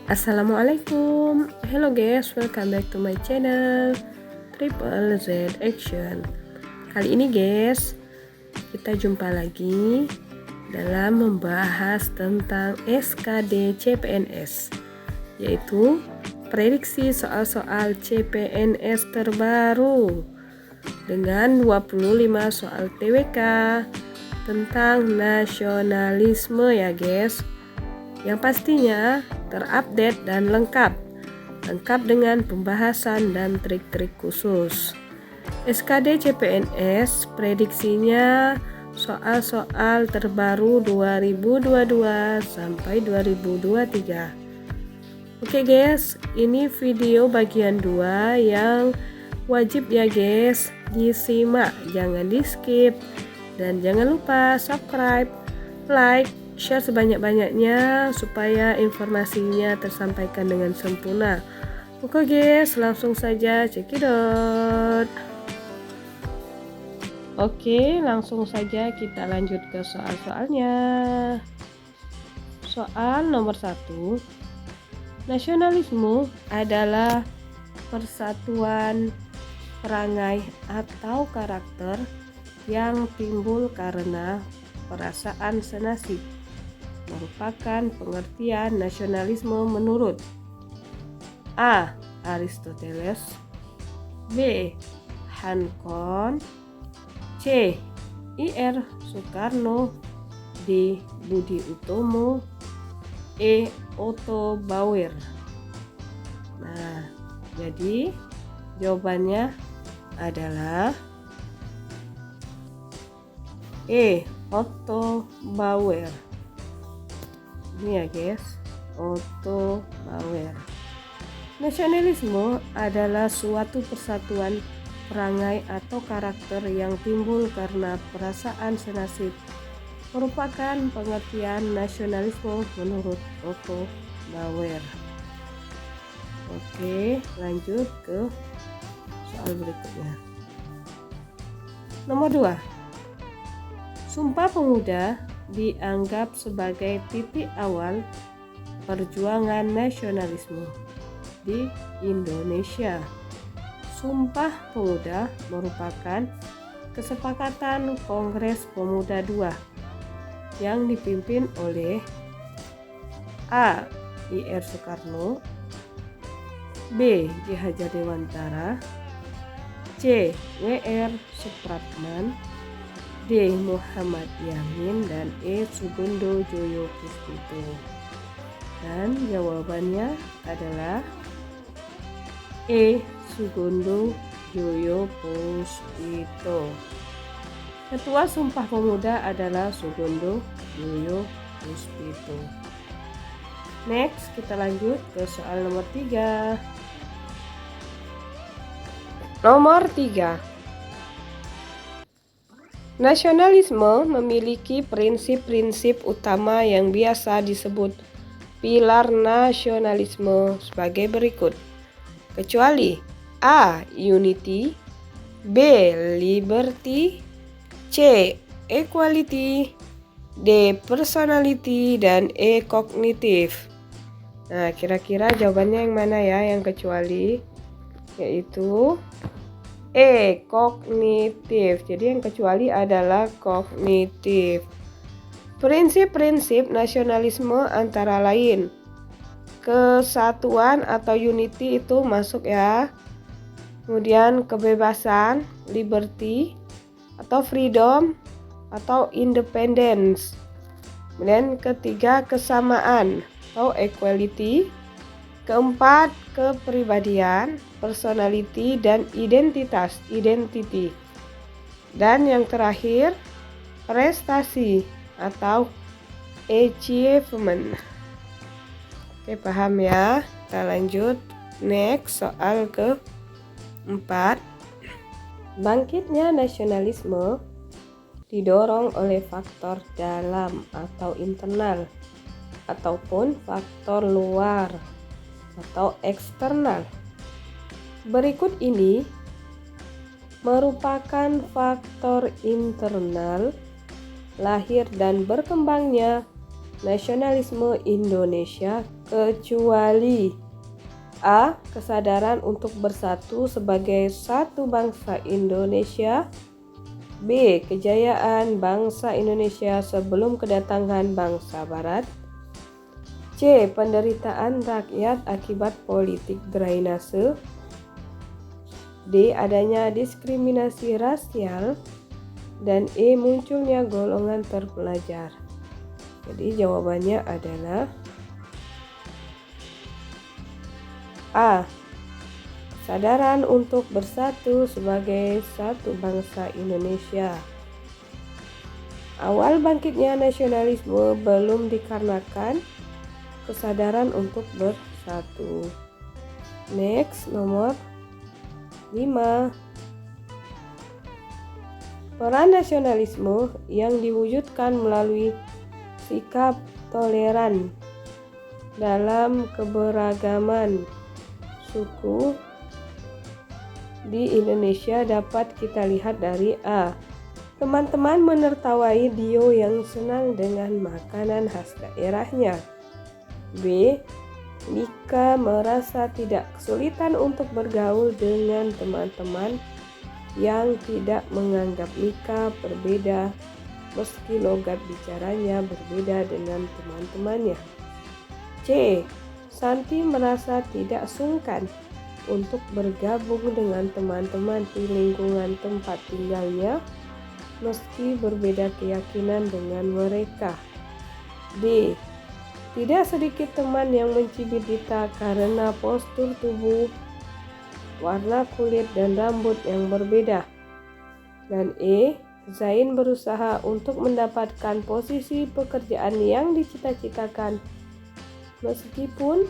Assalamualaikum, hello guys, welcome back to my channel Triple Z Action. Kali ini guys, kita jumpa lagi dalam membahas tentang SKD CPNS, yaitu prediksi soal-soal CPNS terbaru dengan 25 soal TWK tentang nasionalisme ya guys, yang pastinya terupdate dan lengkap dengan pembahasan dan trik-trik khusus. SKD CPNS prediksinya soal-soal terbaru 2022 sampai 2023. Oke guys, ini video bagian 2 yang wajib ya guys disimak, jangan di skip, dan jangan lupa subscribe, like, share sebanyak-banyaknya supaya informasinya tersampaikan dengan sempurna. Oke guys, langsung saja cekidot. Oke, langsung saja kita lanjut ke soal-soalnya. Soal nomor 1. Nasionalisme adalah persatuan perangai atau karakter yang timbul karena perasaan senasib. Merupakan pengertian nasionalisme menurut A. Aristoteles, B. Hancon, C. I.R. Soekarno, D. Budi Utomo, E. Otto Bauer. Nah, jadi jawabannya adalah E. Otto Bauer. Ini ya guys, Otto Bauer. Nasionalisme adalah suatu persatuan perangai atau karakter yang timbul karena perasaan senasib. Merupakan pengertian nasionalisme menurut Otto Bauer. Oke, lanjut ke soal berikutnya. Nomor 2. Sumpah Pemuda dianggap sebagai titik awal perjuangan nasionalisme di Indonesia. Sumpah Pemuda merupakan kesepakatan Kongres Pemuda II yang dipimpin oleh A. I.R. Soekarno, B. Ki Hajar Dewantara, C. W.R. Supratman, D. Muhammad Yamin, dan E. Sugondo Joyo Puspito. Dan jawabannya adalah E. Sugondo Joyo Puspito. Ketua Sumpah Pemuda adalah Sugondo Joyo Puspito. Next, kita lanjut ke soal nomor 3. Nomor 3. Nasionalisme memiliki prinsip-prinsip utama yang biasa disebut pilar nasionalisme sebagai berikut. Kecuali A. Unity, B. Liberty, C. Equality, D. Personality, dan E. Kognitif. Nah, kira-kira jawabannya yang mana ya yang kecuali? Yaitu E. Kognitif. Jadi yang kecuali adalah kognitif. Prinsip-prinsip nasionalisme antara lain kesatuan atau unity itu masuk ya. Kemudian kebebasan, liberty, atau freedom, atau independence. Kemudian ketiga kesamaan atau equality. Keempat, kepribadian, personality, dan identitas, identity. Dan yang terakhir, prestasi atau achievement. Oke, paham ya? Kita lanjut. Next, soal ke-4. Bangkitnya nasionalisme didorong oleh faktor dalam atau internal, ataupun faktor luar atau eksternal. Berikut ini merupakan faktor internal lahir dan berkembangnya nasionalisme Indonesia kecuali A. Kesadaran untuk bersatu sebagai satu bangsa Indonesia. B. Kejayaan bangsa Indonesia sebelum kedatangan bangsa Barat. C. Penderitaan rakyat akibat politik drainase. D. Adanya diskriminasi rasial. Dan E. Munculnya golongan terpelajar. Jadi jawabannya adalah A. Kesadaran untuk bersatu sebagai satu bangsa Indonesia. Awal bangkitnya nasionalisme belum dikarenakan kesadaran untuk bersatu. Next, nomor 5. Peran nasionalisme yang diwujudkan melalui sikap toleran dalam keberagaman suku di Indonesia dapat kita lihat dari A. Teman-teman menertawai Dio yang senang dengan makanan khas daerahnya. B. Mika merasa tidak kesulitan untuk bergaul dengan teman-teman yang tidak menganggap Mika berbeda meski logat bicaranya berbeda dengan teman-temannya. C. Santi merasa tidak sungkan untuk bergabung dengan teman-teman di lingkungan tempat tinggalnya meski berbeda keyakinan dengan mereka. D. Tidak sedikit teman yang mencibir Dita karena postur tubuh, warna kulit, dan rambut yang berbeda. Dan E. Zain berusaha untuk mendapatkan posisi pekerjaan yang dicita-citakan meskipun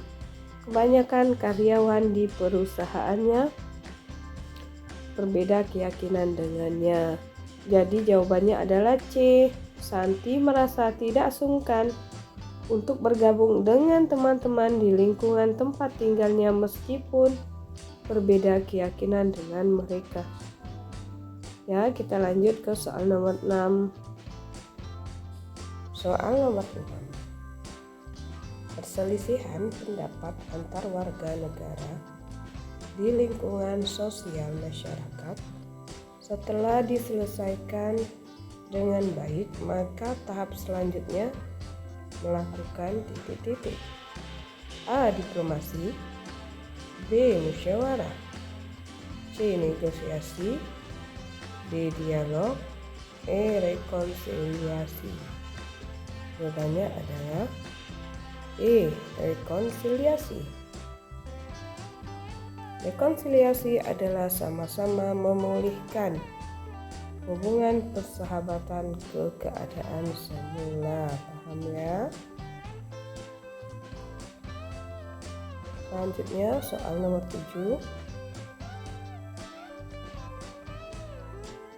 kebanyakan karyawan di perusahaannya berbeda keyakinan dengannya. Jadi jawabannya adalah C. Santi merasa tidak sungkan untuk bergabung dengan teman-teman di lingkungan tempat tinggalnya meskipun berbeda keyakinan dengan mereka. Ya, kita lanjut ke soal nomor 6. Soal nomor 6. Perselisihan pendapat antar warga negara di lingkungan sosial masyarakat setelah diselesaikan dengan baik, maka tahap selanjutnya melakukan titik-titik. A. Diplomasi. B. Musyawarah. C. Negosiasi. D. Dialog. E. Rekonsiliasi. Jawabannya adalah E. Rekonsiliasi. Rekonsiliasi adalah sama-sama memulihkan hubungan persahabatan ke keadaan semula. Paham ya? Selanjutnya soal nomor 7.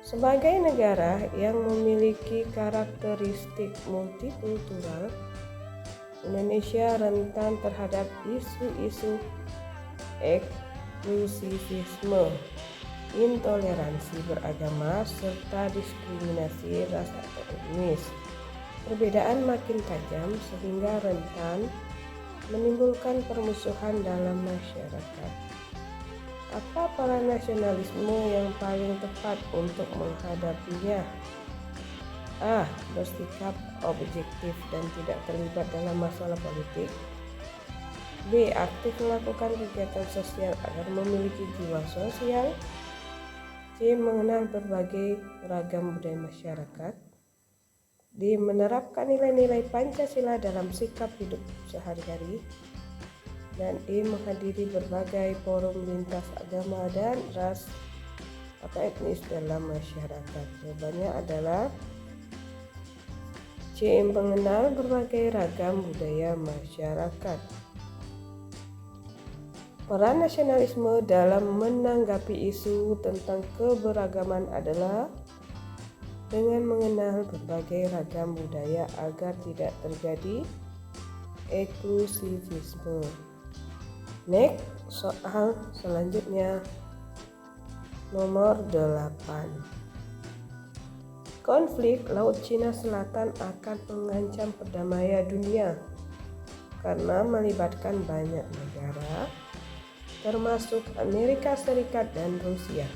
Sebagai negara yang memiliki karakteristik multikultural, Indonesia rentan terhadap isu-isu eksklusivisme, intoleransi beragama, serta diskriminasi ras atau etnis. Perbedaan makin tajam sehingga rentan menimbulkan permusuhan dalam masyarakat. Apa peran nasionalisme yang paling tepat untuk menghadapinya? A. Bersikap objektif dan tidak terlibat dalam masalah politik. B. Aktif melakukan kegiatan sosial agar memiliki jiwa sosial. C. Mengenal berbagai ragam budaya masyarakat. D. Menerapkan nilai-nilai Pancasila dalam sikap hidup sehari-hari. Dan E. Menghadiri berbagai forum lintas agama dan ras atau etnis dalam masyarakat. Jawabannya adalah C. Mengenal berbagai ragam budaya masyarakat. Peran nasionalisme dalam menanggapi isu tentang keberagaman adalah dengan mengenal berbagai ragam budaya agar tidak terjadi eksklusivisme. Next, soal selanjutnya nomor 8. Konflik Laut Cina Selatan akan mengancam perdamaian dunia. karena melibatkan banyak negara, termasuk Amerika Serikat dan Rusia.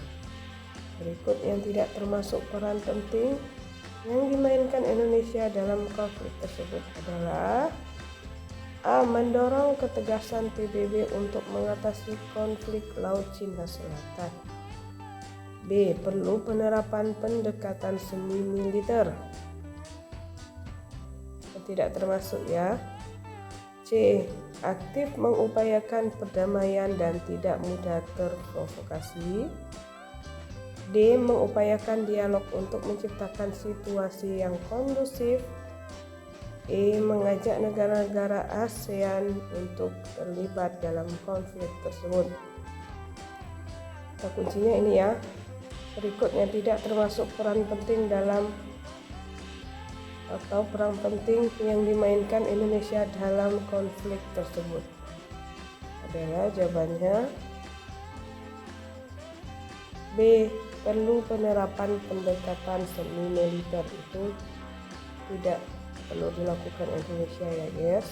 Berikut yang tidak termasuk peran penting yang dimainkan Indonesia dalam konflik tersebut adalah: A. Mendorong ketegasan PBB untuk mengatasi konflik Laut Cina Selatan. B. Perlu penerapan pendekatan semi militer. Tidak termasuk ya. C. Aktif mengupayakan perdamaian dan tidak mudah terprovokasi. D. Mengupayakan dialog untuk menciptakan situasi yang kondusif. E. Mengajak negara-negara ASEAN untuk terlibat dalam konflik tersebut. Kata kuncinya ini ya. Berikutnya tidak termasuk peran penting dalam atau peran penting yang dimainkan Indonesia dalam konflik tersebut adalah jawabannya B. Perlu penerapan pendekatan semi militer, itu tidak perlu dilakukan Indonesia ya guys.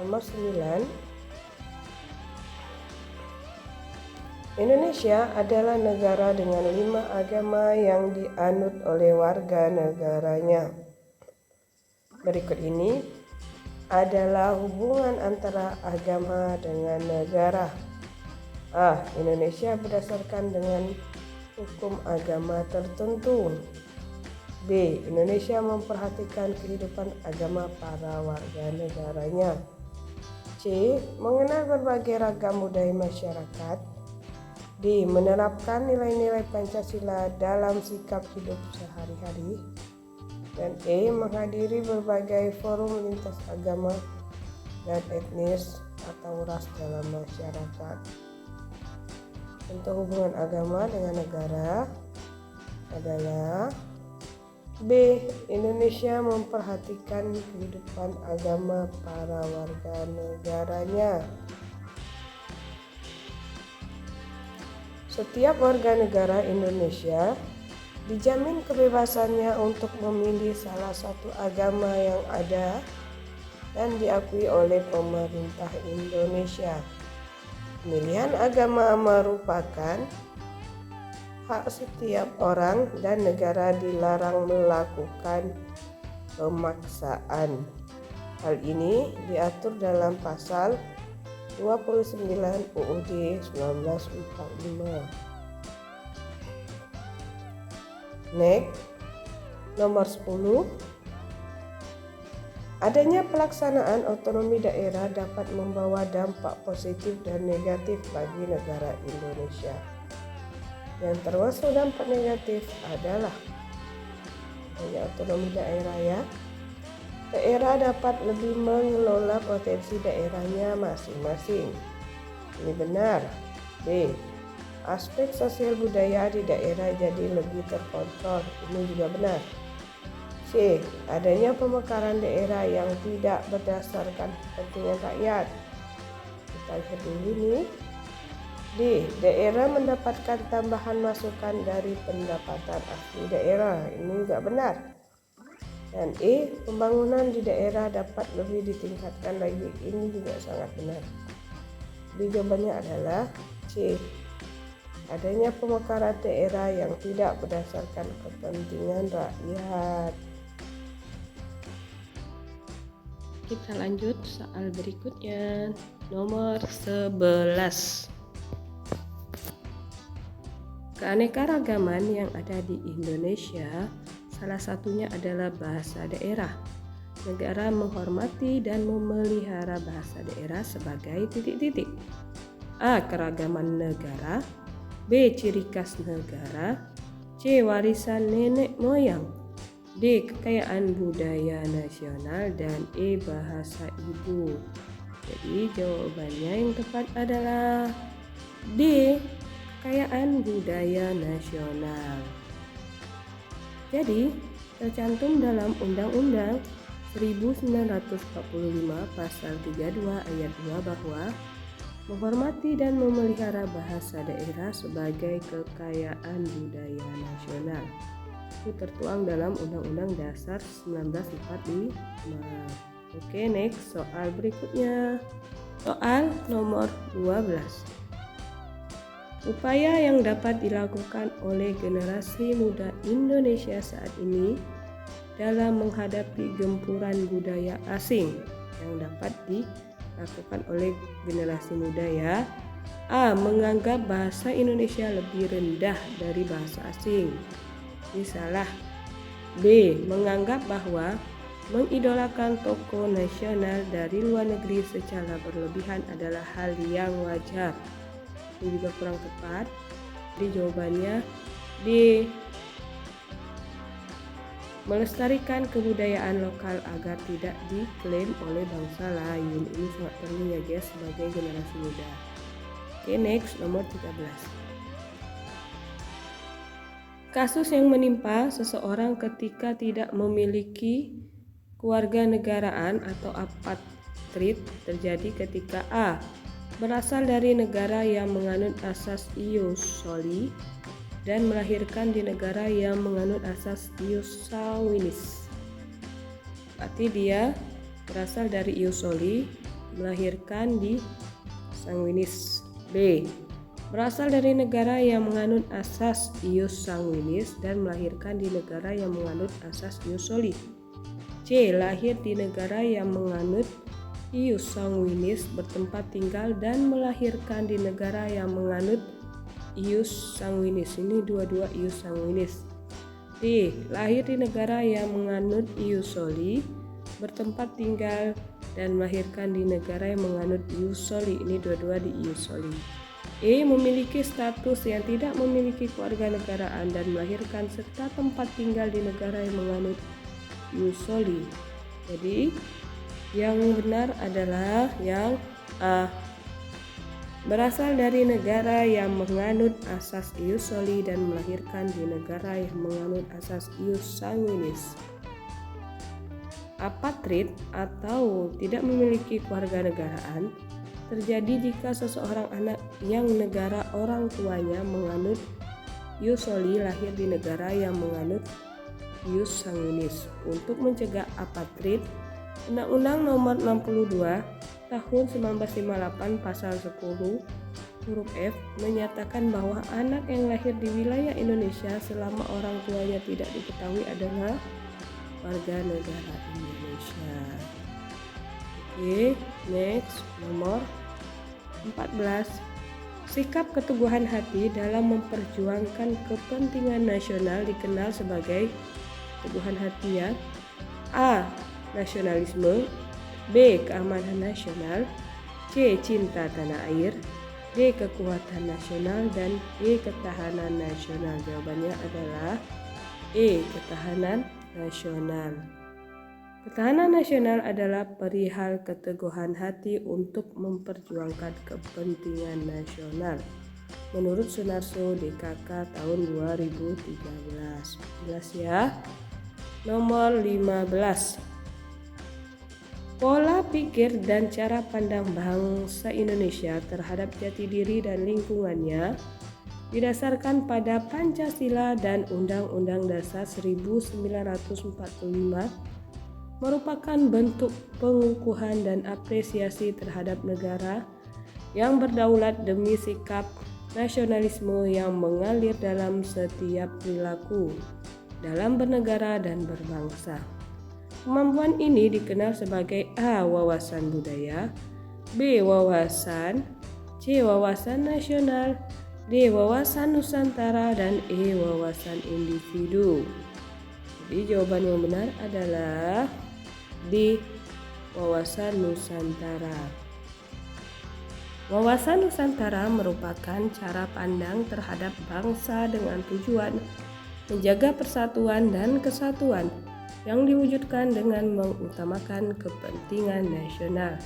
Nomor 9, Indonesia adalah negara dengan 5 agama yang dianut oleh warga negaranya. Berikut ini adalah hubungan antara agama dengan negara. A. Indonesia berdasarkan dengan hukum agama tertentu. B. Indonesia memperhatikan kehidupan agama para warga negaranya. C. Mengenal berbagai ragam budaya masyarakat. D. Menerapkan nilai-nilai Pancasila dalam sikap hidup sehari-hari. Dan E. Menghadiri berbagai forum lintas agama dan etnis atau ras dalam masyarakat. Untuk hubungan agama dengan negara adalah B. Indonesia memperhatikan kehidupan agama para warga negaranya. Setiap warga negara Indonesia dijamin kebebasannya untuk memilih salah satu agama yang ada dan diakui oleh pemerintah Indonesia. Pemilihan agama merupakan hak setiap orang dan negara dilarang melakukan pemaksaan. Hal ini diatur dalam pasal 29 UUD 1945. Next, nomor 10. Adanya pelaksanaan otonomi daerah dapat membawa dampak positif dan negatif bagi negara Indonesia. Yang termasuk dampak negatif adalah adanya otonomi daerah ya. Daerah dapat lebih mengelola potensi daerahnya masing-masing. Ini benar. B. Aspek sosial budaya di daerah jadi lebih terkontrol. Ini juga benar. C. Adanya pemekaran daerah yang tidak berdasarkan kepentingan rakyat. Kita lihat dulu nih. D. Daerah mendapatkan tambahan masukan dari pendapatan asli daerah. Ini juga benar. Dan E. Pembangunan di daerah dapat lebih ditingkatkan lagi. Ini juga sangat benar. Jadi jawabannya adalah C. Adanya pemekaran daerah yang tidak berdasarkan kepentingan rakyat. Kita lanjut soal berikutnya, nomor 11. Keanekaragaman yang ada di Indonesia salah satunya adalah bahasa daerah. Negara menghormati dan memelihara bahasa daerah sebagai titik-titik. A. Keragaman negara. B. Ciri khas negara. C. Warisan nenek moyang. D. Kekayaan budaya nasional. Dan E. Bahasa ibu. Jadi jawabannya yang tepat adalah D. Kekayaan budaya nasional. Jadi tercantum dalam Undang-Undang 1945 Pasal 32 Ayat 2 bahwa menghormati dan memelihara bahasa daerah sebagai kekayaan budaya nasional. Itu tertuang dalam Undang-Undang Dasar 1945. Oke, next soal berikutnya. Soal nomor 12. Upaya yang dapat dilakukan oleh generasi muda Indonesia saat ini dalam menghadapi gempuran budaya asing yang dapat dilakukan oleh generasi muda ya. A. Menganggap bahasa Indonesia lebih rendah dari bahasa asing. Ini salah. B. Menganggap bahwa mengidolakan tokoh nasional dari luar negeri secara berlebihan adalah hal yang wajar. Ini juga kurang tepat. Jadi jawabannya D. Melestarikan kebudayaan lokal agar tidak diklaim oleh bangsa lain. Ini sangat penting ya guys sebagai generasi muda. Oke, next nomor 13. Kasus yang menimpa seseorang ketika tidak memiliki kewarganegaraan atau apatrid terjadi ketika A. Berasal dari negara yang menganut asas ius soli dan melahirkan di negara yang menganut asas ius sanguinis. Berarti dia berasal dari ius soli, melahirkan di sanguinis. B. Berasal dari negara yang menganut asas ius sanguinis dan melahirkan di negara yang menganut asas ius soli. C. Lahir di negara yang menganut ius sanguinis, bertempat tinggal dan melahirkan di negara yang menganut ius sanguinis. Ini dua-dua ius sanguinis. D. Lahir di negara yang menganut ius soli, bertempat tinggal dan melahirkan di negara yang menganut ius soli. Ini dua-dua di ius soli. E. Memiliki status yang tidak memiliki kewarganegaraan dan melahirkan serta tempat tinggal di negara yang menganut ius soli. Jadi yang benar adalah yang A. Berasal dari negara yang menganut asas ius soli dan melahirkan di negara yang menganut asas ius sanguinis. Apatrid atau tidak memiliki kewarganegaraan terjadi jika seseorang anak yang negara orang tuanya menganut ius soli lahir di negara yang menganut ius sanguinis. Untuk mencegah apatrid, Undang-Undang Nomor 62 Tahun 1958 Pasal 10 huruf F menyatakan bahwa anak yang lahir di wilayah Indonesia selama orang tuanya tidak diketahui adalah warga negara Indonesia. Oke, next nomor 14. Sikap keteguhan hati dalam memperjuangkan kepentingan nasional dikenal sebagai keteguhan hati ya. A. Nasionalisme. B. Keamanan nasional. C. Cinta tanah air. D. Kekuatan nasional. Dan E. Ketahanan nasional. Jawabannya adalah E. Ketahanan nasional. Ketahanan nasional adalah perihal keteguhan hati untuk memperjuangkan kepentingan nasional. Menurut Sunarso DKK tahun 2013. Jelas ya. Nomor 15. Pola pikir dan cara pandang bangsa Indonesia terhadap jati diri dan lingkungannya didasarkan pada Pancasila dan Undang-Undang Dasar 1945 merupakan bentuk pengukuhan dan apresiasi terhadap negara yang berdaulat demi sikap nasionalisme yang mengalir dalam setiap perilaku dalam bernegara dan berbangsa. Kemampuan ini dikenal sebagai A. Wawasan budaya, B. Wawasan, C. Wawasan nasional, D. Wawasan Nusantara, dan E. Wawasan individu. Jadi jawaban yang benar adalah D. Wawasan Nusantara. Wawasan Nusantara merupakan cara pandang terhadap bangsa dengan tujuan menjaga persatuan dan kesatuan yang diwujudkan dengan mengutamakan kepentingan nasional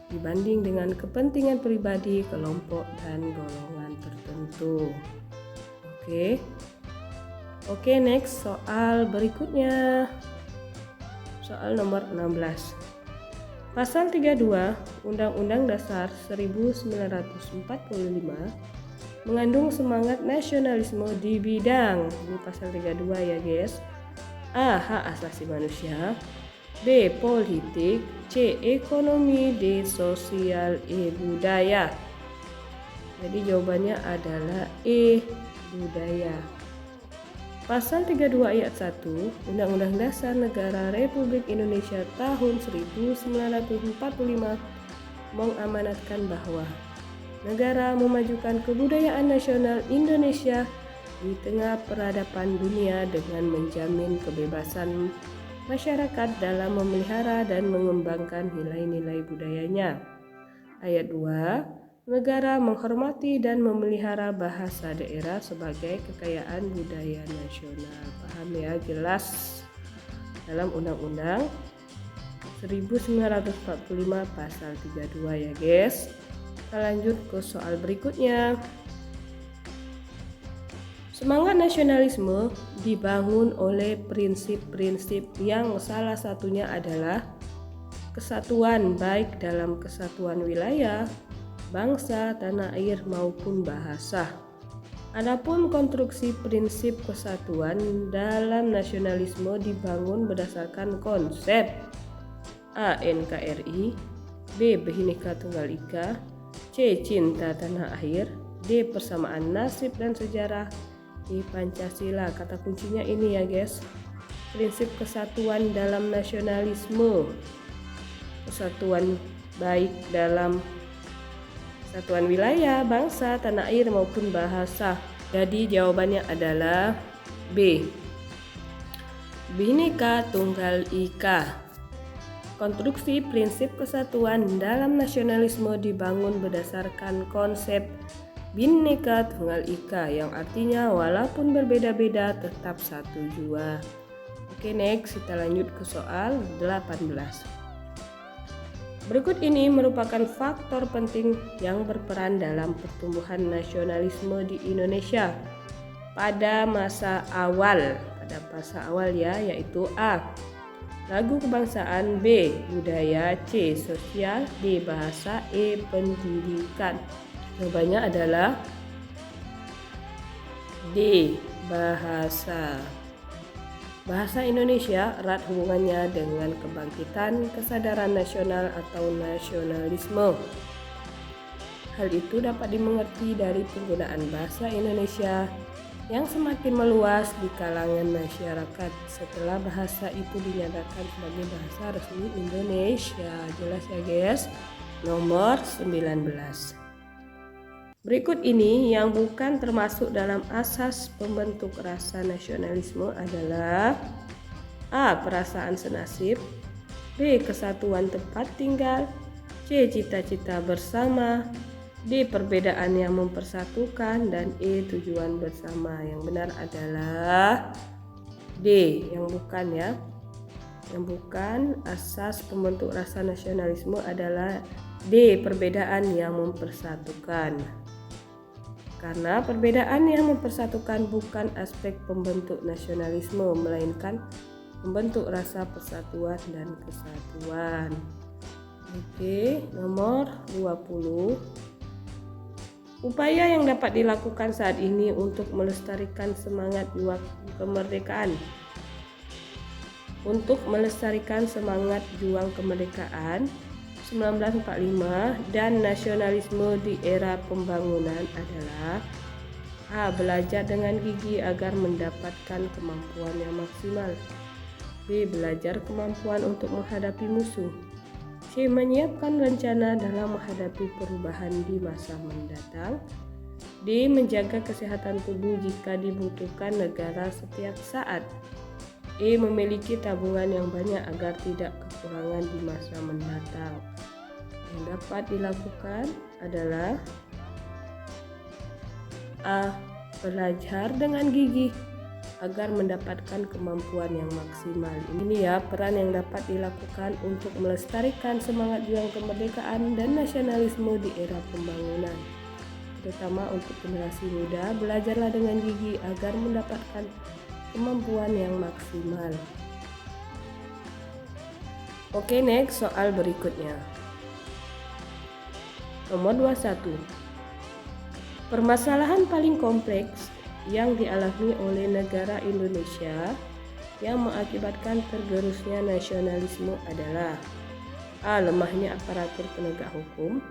dibanding dengan kepentingan pribadi, kelompok, dan golongan tertentu. Oke, next soal berikutnya. Soal nomor 16. Pasal 32 Undang-Undang Dasar 1945 mengandung semangat nasionalisme di bidang, ini pasal 32 ya guys. A. Hak asasi manusia. B. Politik, C. Ekonomi, D. Sosial, E. Budaya. Jadi jawabannya adalah E. Budaya. Pasal 32 ayat 1 Undang-Undang Dasar Negara Republik Indonesia tahun 1945 mengamanatkan bahwa negara memajukan kebudayaan nasional Indonesia di tengah peradaban dunia dengan menjamin kebebasan masyarakat dalam memelihara dan mengembangkan nilai-nilai budayanya. Ayat 2 Negara menghormati dan memelihara bahasa daerah sebagai kekayaan budaya nasional. Paham ya, jelas dalam Undang-Undang 1945 pasal 32 ya guys. Kita lanjut ke soal berikutnya. Semangat nasionalisme dibangun oleh prinsip-prinsip yang salah satunya adalah kesatuan baik dalam kesatuan wilayah, bangsa, tanah air maupun bahasa. Adapun konstruksi prinsip kesatuan dalam nasionalisme dibangun berdasarkan konsep A. NKRI, B. Bhinneka Tunggal Ika, C. Cinta tanah air, D. Persamaan nasib dan sejarah, E. Pancasila. Kata kuncinya ini ya guys, prinsip kesatuan dalam nasionalisme, kesatuan baik dalam kesatuan wilayah, bangsa, tanah air maupun bahasa. Jadi jawabannya adalah B. Bhinneka Tunggal Ika. Konstruksi prinsip kesatuan dalam nasionalisme dibangun berdasarkan konsep Bhinneka Tunggal Ika yang artinya walaupun berbeda-beda tetap satu jua. Oke, next kita lanjut ke soal 18. Berikut ini merupakan faktor penting yang berperan dalam pertumbuhan nasionalisme di Indonesia pada masa awal ya, yaitu A. Lagu kebangsaan, B. Budaya, C. Sosial, D. Bahasa, E. Pendidikan. Jawabannya adalah D. Bahasa. Bahasa Indonesia erat hubungannya dengan kebangkitan kesadaran nasional atau nasionalisme. Hal itu dapat dimengerti dari penggunaan bahasa Indonesia yang semakin meluas di kalangan masyarakat setelah bahasa itu dinyatakan sebagai bahasa resmi Indonesia. Jelas ya guys. Nomor 19. Berikut ini yang bukan termasuk dalam asas pembentuk rasa nasionalisme adalah A. Perasaan senasib, B. Kesatuan tempat tinggal, C. Cita-cita bersama, D. Perbedaan yang mempersatukan, dan E. Tujuan bersama. Yang benar adalah D. Yang bukan ya. Yang bukan asas pembentuk rasa nasionalisme adalah D. Perbedaan yang mempersatukan. Karena perbedaan yang mempersatukan bukan aspek pembentuk nasionalisme, melainkan membentuk rasa persatuan dan kesatuan. Oke, nomor 20. Upaya yang dapat dilakukan saat ini untuk melestarikan semangat juang kemerdekaan. Untuk melestarikan semangat juang kemerdekaan 1945 dan nasionalisme di era pembangunan adalah A. Belajar dengan gigih agar mendapatkan kemampuan yang maksimal, B. Belajar kemampuan untuk menghadapi musuh, C. Menyiapkan rencana dalam menghadapi perubahan di masa mendatang, D. Menjaga kesehatan tubuh jika dibutuhkan negara setiap saat, E. Memiliki tabungan yang banyak agar tidak kekurangan di masa mendatang. Yang dapat dilakukan adalah A. Belajar dengan gigih agar mendapatkan kemampuan yang maksimal. Ini ya peran yang dapat dilakukan untuk melestarikan semangat juang kemerdekaan dan nasionalisme di era pembangunan. Terutama untuk generasi muda, belajarlah dengan gigih agar mendapatkan kemampuan yang maksimal. Oke, next soal berikutnya. Nomor 21. Permasalahan paling kompleks yang dialami oleh negara Indonesia yang mengakibatkan tergerusnya nasionalisme adalah: A. Lemahnya aparatur penegak hukum.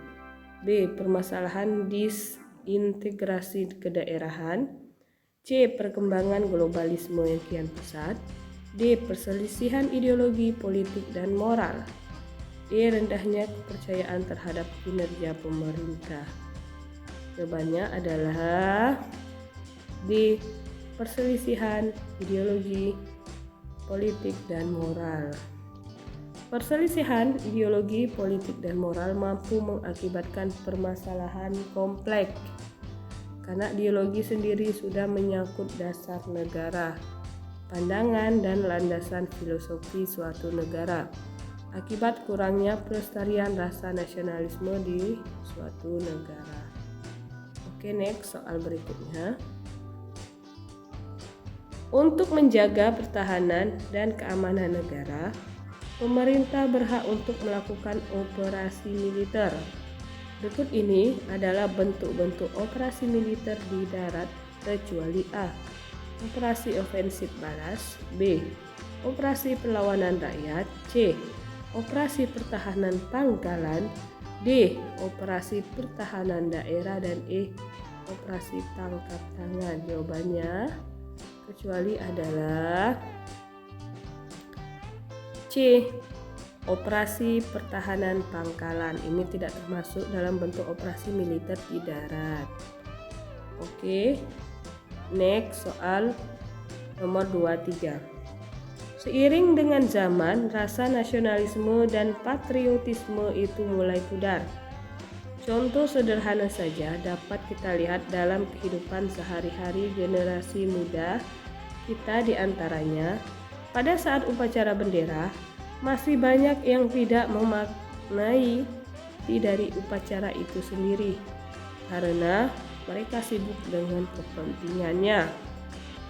B. Permasalahan disintegrasi kedaerahan. C. Perkembangan globalisme yang kian pesat. D. Perselisihan ideologi, politik, dan moral. E. Rendahnya kepercayaan terhadap kinerja pemerintah. Jawabannya adalah D. Perselisihan ideologi, politik, dan moral. Perselisihan ideologi, politik, dan moral mampu mengakibatkan permasalahan kompleks karena ideologi sendiri sudah menyangkut dasar negara, pandangan, dan landasan filosofi suatu negara akibat kurangnya pelestarian rasa nasionalisme di suatu negara. Oke, next, soal berikutnya. Untuk menjaga pertahanan dan keamanan negara, pemerintah berhak untuk melakukan operasi militer. Berikut ini adalah bentuk-bentuk operasi militer di darat kecuali A. Operasi ofensif balas. B. Operasi perlawanan rakyat. C. Operasi pertahanan pangkalan. D. Operasi pertahanan daerah. Dan E. Operasi tangkap tangan. Jawabannya kecuali adalah C. Operasi pertahanan pangkalan. Ini tidak termasuk dalam bentuk operasi militer di darat. Oke, next, soal nomor 23. Seiring dengan zaman, rasa nasionalisme dan patriotisme itu mulai pudar. Contoh sederhana saja dapat kita lihat dalam kehidupan sehari-hari generasi muda kita, di antaranya pada saat upacara bendera, masih banyak yang tidak memaknai inti dari upacara itu sendiri karena mereka sibuk dengan kepentingannya,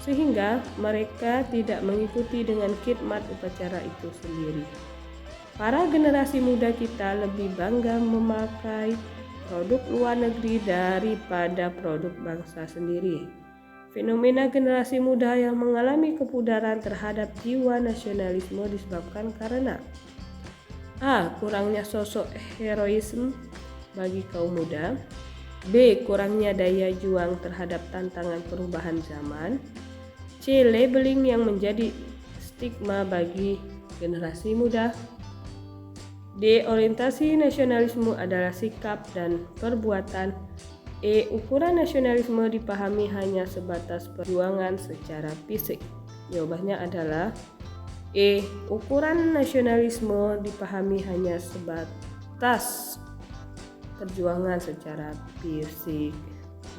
sehingga mereka tidak mengikuti dengan khidmat upacara itu sendiri. Para generasi muda kita lebih bangga memakai produk luar negeri daripada produk bangsa sendiri. Fenomena generasi muda yang mengalami kepudaran terhadap jiwa nasionalisme disebabkan karena A. Kurangnya sosok heroisme bagi kaum muda. B. Kurangnya daya juang terhadap tantangan perubahan zaman. C. Labeling yang menjadi stigma bagi generasi muda. D. Orientasi nasionalisme adalah sikap dan perbuatan. E. Ukuran nasionalisme dipahami hanya sebatas perjuangan secara fisik. Jawabannya adalah E. Ukuran nasionalisme dipahami hanya sebatas perjuangan secara fisik.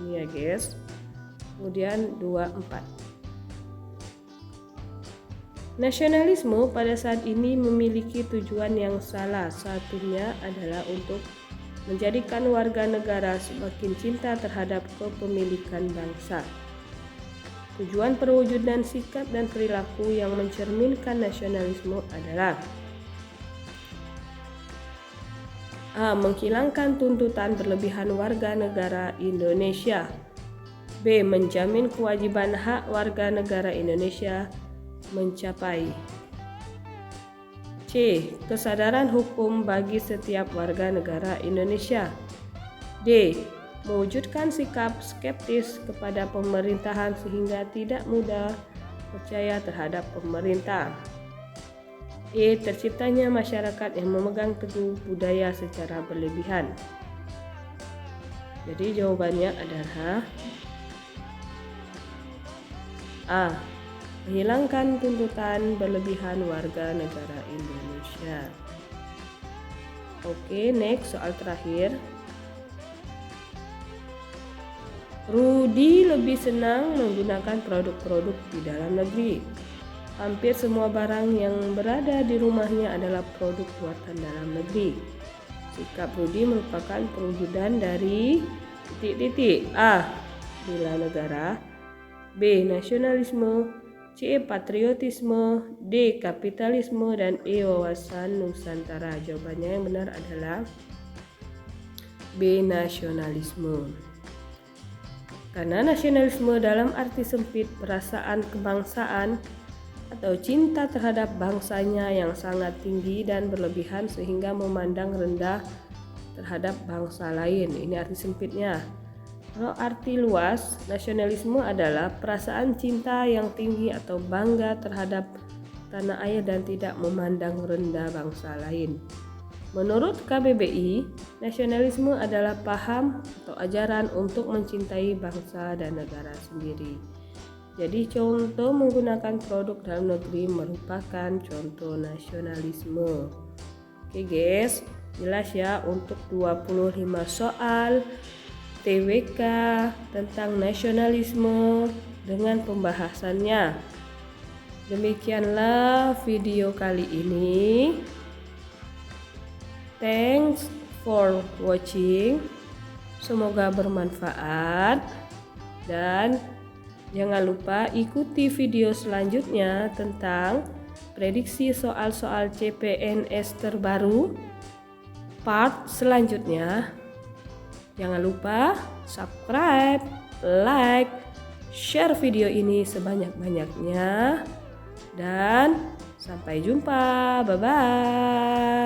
Ini ya guys. Kemudian 24. Nasionalisme pada saat ini memiliki tujuan yang salah satunya adalah untuk menjadikan warga negara semakin cinta terhadap kepemilikan bangsa. Tujuan perwujudan sikap dan perilaku yang mencerminkan nasionalisme adalah A. Menghilangkan tuntutan berlebihan warga negara Indonesia. B. Menjamin kewajiban hak warga negara Indonesia mencapai C. Kesadaran hukum bagi setiap warga negara Indonesia. D. Mewujudkan sikap skeptis kepada pemerintahan sehingga tidak mudah percaya terhadap pemerintah. E. Terciptanya masyarakat yang memegang teguh budaya secara berlebihan. Jadi jawabannya adalah A. Menghilangkan tuntutan berlebihan warga negara Indonesia. Oke, next, soal terakhir. Rudy lebih senang menggunakan produk-produk di dalam negeri. Hampir semua barang yang berada di rumahnya adalah produk buatan dalam negeri. Sikap Rudy merupakan perwujudan dari A. Bela negara. B. Nasionalisme. C. Patriotisme. D. Kapitalisme. Dan E. Wawasan Nusantara. Jawabannya yang benar adalah B. Nasionalisme. Karena nasionalisme dalam arti sempit perasaan kebangsaan atau cinta terhadap bangsanya yang sangat tinggi dan berlebihan sehingga memandang rendah terhadap bangsa lain. Ini arti sempitnya. Kalau arti luas, nasionalisme adalah perasaan cinta yang tinggi atau bangga terhadap tanah air dan tidak memandang rendah bangsa lain. Menurut KBBI, nasionalisme adalah paham atau ajaran untuk mencintai bangsa dan negara sendiri. Jadi contoh menggunakan produk dalam negeri merupakan contoh nasionalisme. Oke guys, jelas ya untuk 25 soal TWK tentang nasionalisme dengan pembahasannya. Demikianlah video kali ini. Thanks for watching. Semoga bermanfaat dan jangan lupa ikuti video selanjutnya tentang prediksi soal-soal CPNS terbaru part selanjutnya. Jangan lupa subscribe, like, share video ini sebanyak-banyaknya, dan sampai jumpa. Bye-bye.